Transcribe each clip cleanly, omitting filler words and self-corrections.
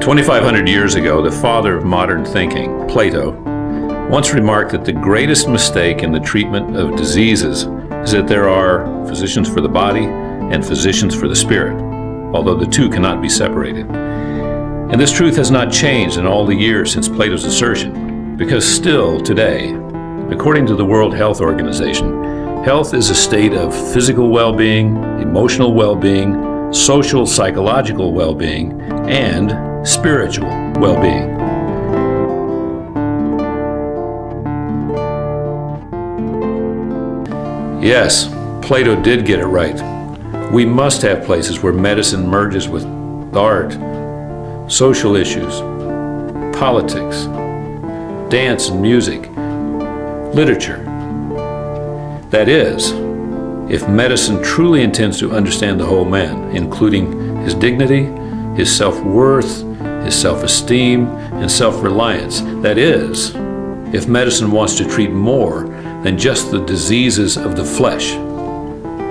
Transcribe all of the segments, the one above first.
2,500 years ago, the father of modern thinking, Plato, once remarked that the greatest mistake in the treatment of diseases is that there are physicians for the body and physicians for the spirit, although the two cannot be separated. And this truth has not changed in all the years since Plato's assertion, because still today, according to the World Health Organization, health is a state of physical well-being, emotional well-being, social, psychological well-being, and spiritual well-being. Yes, Plato did get it right. We must have places where medicine merges with art, social issues, politics, dance and music, literature. That is, if medicine truly intends to understand the whole man, including his dignity, his self-worth, his self-esteem, and self-reliance. That is, if medicine wants to treat more than just the diseases of the flesh.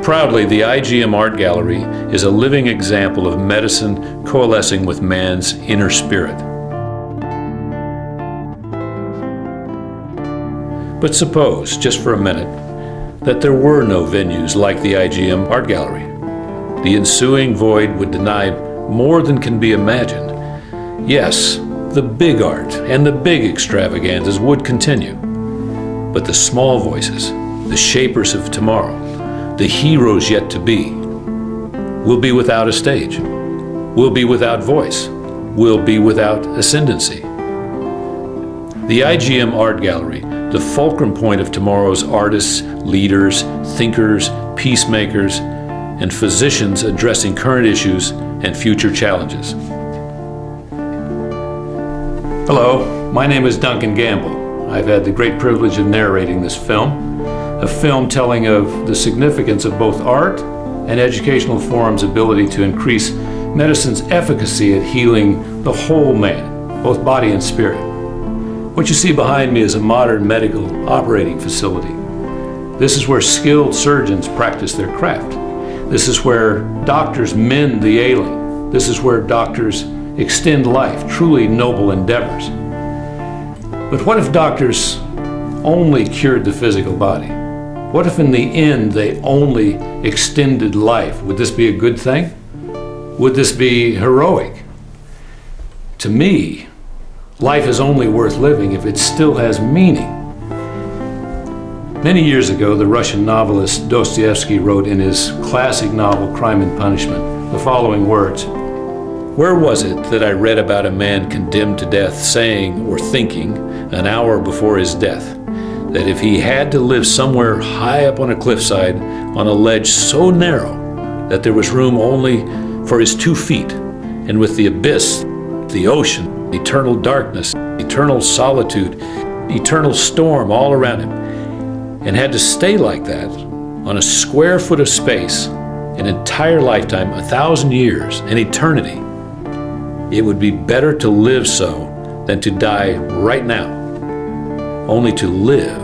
Proudly, the IGM Art Gallery is a living example of medicine coalescing with man's inner spirit. But suppose, just for a minute, that there were no venues like the IGM Art Gallery. The ensuing void would deny more than can be imagined. Yes, the big art and the big extravaganzas would continue. But the small voices, the shapers of tomorrow, the heroes yet to be, will be without a stage, will be without voice, will be without ascendancy. The IGM Art Gallery, the fulcrum point of tomorrow's artists, leaders, thinkers, peacemakers, and physicians addressing current issues and future challenges. Hello, my name is Duncan Gamble. I've had the great privilege of narrating this film, a film telling of the significance of both art and educational forum's ability to increase medicine's efficacy at healing the whole man, both body and spirit. What you see behind me is a modern medical operating facility. This is where skilled surgeons practice their craft. This is where doctors mend the ailing. This is where doctors extend life, truly noble endeavors. But what if doctors only cured the physical body? What if in the end they only extended life? Would this be a good thing? Would this be heroic? To me, life is only worth living if it still has meaning. Many years ago, the Russian novelist Dostoevsky wrote in his classic novel Crime and Punishment the following words: "Where was it that I read about a man condemned to death saying or thinking an hour before his death that if he had to live somewhere high up on a cliffside on a ledge so narrow that there was room only for his 2 feet, and with the abyss, the ocean, eternal darkness, eternal solitude, eternal storm all around him, and had to stay like that on a square foot of space an entire lifetime, 1,000 years, an eternity, it would be better to live so than to die right now, only to live,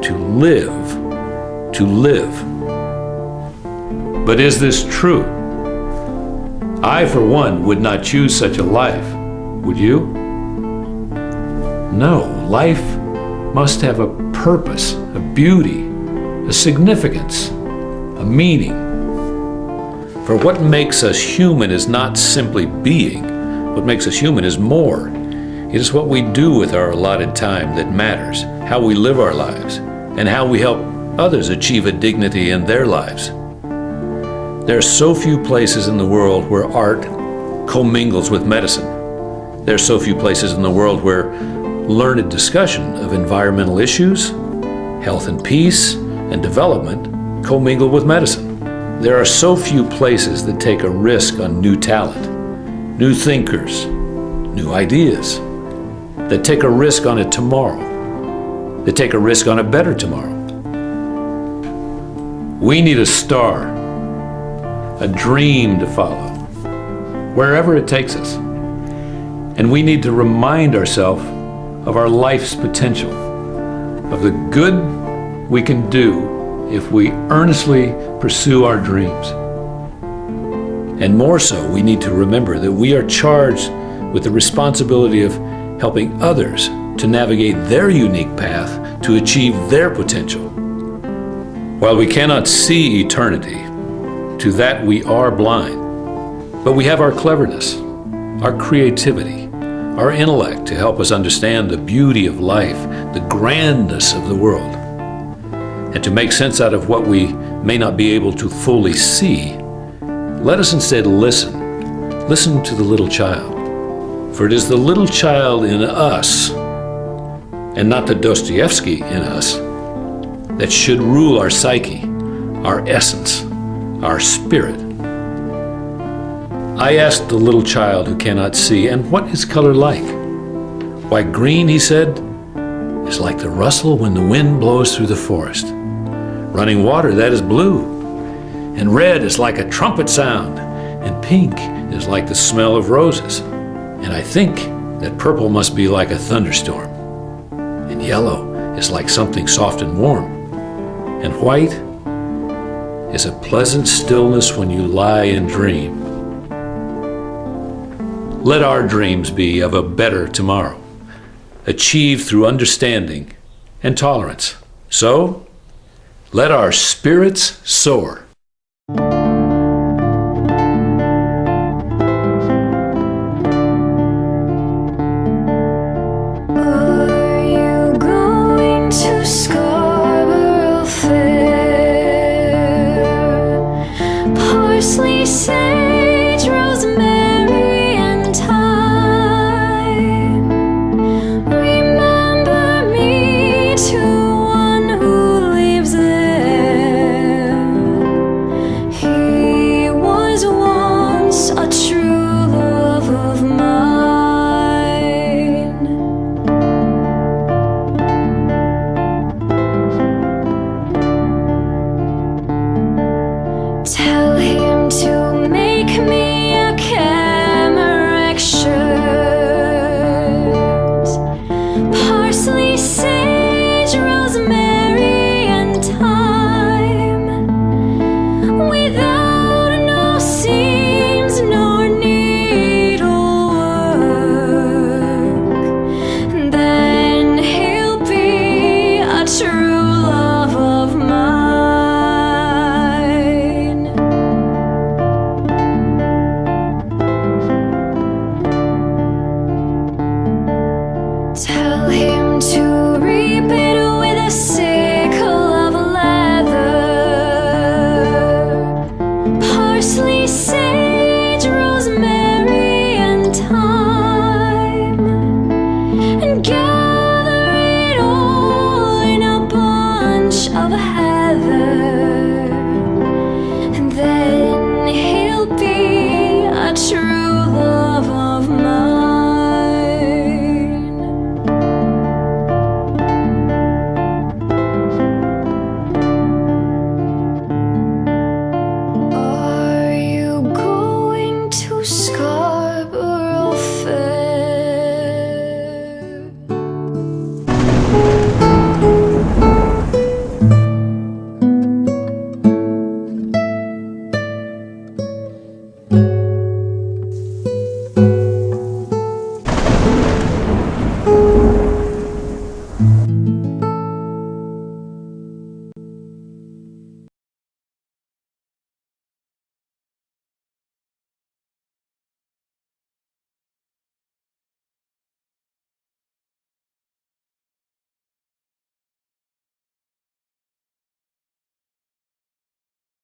to live, to live." But is this true? I, for one, would not choose such a life. Would you? No, life must have a purpose, a beauty, a significance, a meaning. For what makes us human is not simply being. What makes us human is more. It is what we do with our allotted time that matters, how we live our lives, and how we help others achieve a dignity in their lives. There are so few places in the world where art commingles with medicine. There are so few places in the world where learned discussion of environmental issues, health and peace, and development commingle with medicine. There are so few places that take a risk on new talent, new thinkers, new ideas, that take a risk on a tomorrow, that take a risk on a better tomorrow. We need a star, a dream to follow, wherever it takes us. And we need to remind ourselves of our life's potential, of the good we can do if we earnestly pursue our dreams. And more so, we need to remember that we are charged with the responsibility of helping others to navigate their unique path to achieve their potential. While we cannot see eternity, to that we are blind, but we have our cleverness, our creativity, our intellect to help us understand the beauty of life, the grandness of the world. And to make sense out of what we may not be able to fully see, let us instead listen. Listen to the little child. For it is the little child in us, and not the Dostoevsky in us, that should rule our psyche, our essence, our spirit. I asked the little child who cannot see, "And what is color like?" "Why, green," he said, "is like the rustle when the wind blows through the forest. Running water, that is blue. And red is like a trumpet sound. And pink is like the smell of roses. And I think that purple must be like a thunderstorm. And yellow is like something soft and warm. And white is a pleasant stillness when you lie and dream." Let our dreams be of a better tomorrow, achieved through understanding and tolerance. So, let our spirits soar. Tell him to make me a camerac shirt, parsley, sage, rosemary, and thyme, without no seams nor needlework. Then he'll be a true love of mine. Tell him to reap it with a